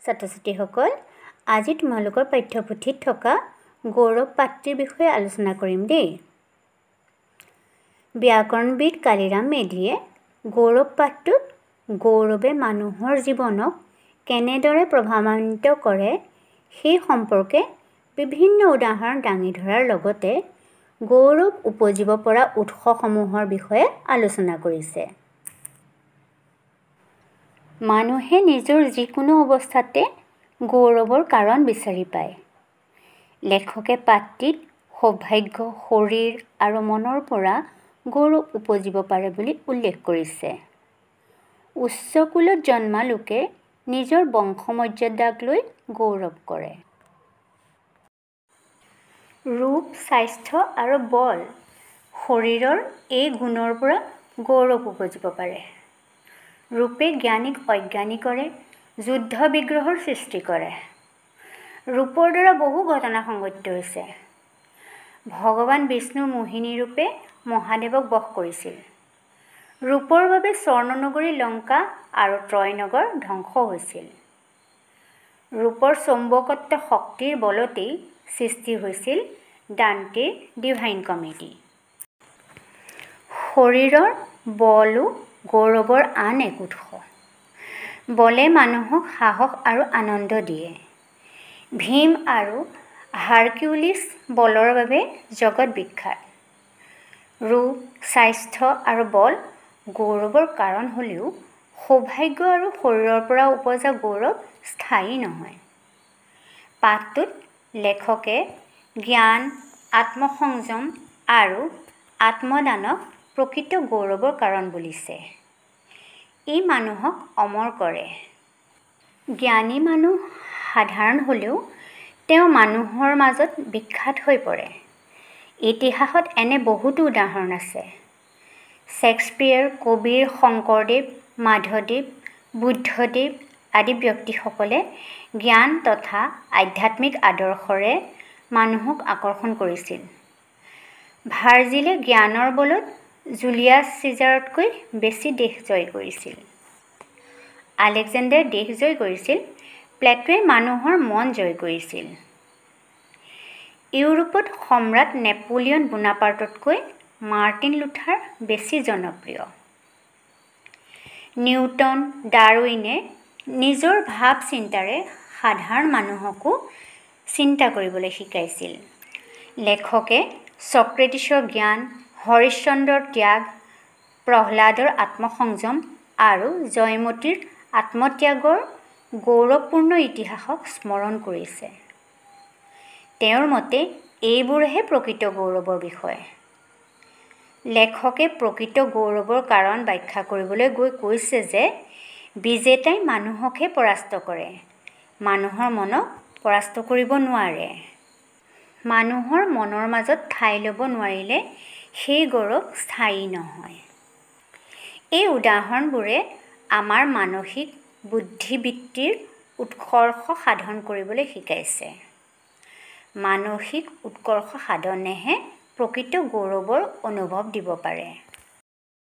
ছাত্ৰ-ছাত্ৰীসকল, আজি তোমালোকৰ পাঠ্যপুথিত থকা গৌৰৱ পাত্ৰীৰ বিষয়ে আলোচনা কৰিম দেই। ব্যাকৰণবিদ কালিৰাম মেধিয়ে গৌৰৱ পাঠটোত গৌৰৱে মানুহৰ জীৱনক কেনেদৰে প্ৰভাৱান্বিত কৰে সেই সম্পৰ্কে বিভিন্ন উদাহৰণ দাঙি ধৰাৰ লগতে গৌৰৱ উপজিব পৰা উৎসসমূহৰ বিষয়ে আলোচনা কৰিছে। মানুহে নিজৰ যিকোনো অৱস্থাতে গৌৰৱৰ কাৰণ বিচাৰি পায়। লেখকে পাঠটিত সৌভাগ্য, শৰীৰ আৰু মনৰ পৰা গৌৰৱ উপজিব পাৰে বুলি উল্লেখ কৰিছে। উচ্চ কুলত জন্মা লোকে নিজৰ বংশমৰ্যাদাক লৈ গৌৰৱ কৰে। ৰূপ, স্বাস্থ্য আৰু বল শৰীৰৰ এই গুণৰ পৰা গৌৰৱ উপজিব পাৰে। ৰূপে জ্ঞানীক অজ্ঞানী কৰে, যুদ্ধ বিগ্ৰহৰ সৃষ্টি কৰে। ৰূপৰ দ্বাৰা বহু ঘটনা সংঘটিত হৈছে। ভগৱান বিষ্ণু মোহিনী ৰূপে মহাদেৱক বশ কৰিছিল। ৰূপৰ বাবে স্বৰ্ণনগৰী লংকা আৰু ত্ৰয় নগৰ ধ্বংস হৈছিল। ৰূপৰ চৌম্বকত্ব শক্তিৰ বলতেই সৃষ্টি হৈছিল ডান্টেৰ ডিভাইন কমেডি। শৰীৰৰ বলো গৌৰৱৰ আন এক উৎস। বলে মানুহক সাহস আৰু আনন্দ দিয়ে। ভীম আৰু হাৰকিউলিছ বলৰ বাবে জগত বিখ্যাত। ৰূপ, স্বাস্থ্য আৰু বল গৌৰৱৰ কাৰণ হ'লেও সৌভাগ্য আৰু শৰীৰৰ পৰা উপজা গৌৰৱ স্থায়ী নহয়। পাঠটোত লেখকে জ্ঞান, আত্মসংযম আৰু আত্মদানক প্ৰকৃত গৌৰৱৰ কাৰণ বুলিছে। ই মানুহক অমৰ কৰে। জ্ঞানী মানুহ সাধাৰণ হ'লেও তেওঁ মানুহৰ মাজত বিখ্যাত হৈ পৰে। ইতিহাসত এনে বহুতো উদাহৰণ আছে। শ্বেক্সপিয়েৰ, কবিৰ, শংকৰদেৱ, মাধৱদেৱ, বুদ্ধদেৱ আদি ব্যক্তিসকলে জ্ঞান তথা আধ্যাত্মিক আদৰ্শৰে মানুহক আকৰ্ষণ কৰিছিল। ভাৰ্জিলে জ্ঞানৰ বলত জুলিয়াছ চিজাৰতকৈ বেছি দেশ জয় কৰিছিল। আলেকজেণ্ডাৰে দেশ জয় কৰিছিল। প্লেটোৱে মানুহৰ মন জয় কৰিছিল। ইউৰোপত সম্ৰাট নেপোলিয়ন বোনাপাৰ্টতকৈ মাৰ্টিন লুথাৰ বেছি জনপ্ৰিয়। নিউটন, ডাৰউইনে নিজৰ ভাৱ চিন্তাৰে সাধাৰণ মানুহকো চিন্তা কৰিবলৈ শিকাইছিল। লেখকে ছক্ৰেটিছৰ জ্ঞান, হৰিশ্চন্দ্ৰৰ ত্যাগ, প্ৰহ্লাদৰ আত্মসংযম আৰু জয়মতীৰ আত্মত্যাগৰ গৌৰৱপূৰ্ণ ইতিহাসক স্মৰণ কৰিছে। তেওঁৰ মতে এইবোৰহে প্ৰকৃত গৌৰৱৰ বিষয়। লেখকে প্ৰকৃত গৌৰৱৰ কাৰণ ব্যাখ্যা কৰিবলৈ গৈ কৈছে যে বিজেতাই মানুহকহে পৰাস্ত কৰে, মানুহৰ মনক পৰাস্ত কৰিব নোৱাৰে। মানুহৰ মনৰ মাজত ঠাই ল'ব নোৱাৰিলে সেই গৌৰৱ স্থায়ী নহয়। এই উদাহৰণবোৰে আমাৰ মানসিক বুদ্ধিবৃত্তিৰ উৎকৰ্ষ সাধন কৰিবলৈ শিকাইছে। মানসিক উৎকৰ্ষ সাধনেহে প্ৰকৃত গৌৰৱৰ অনুভৱ দিব পাৰে।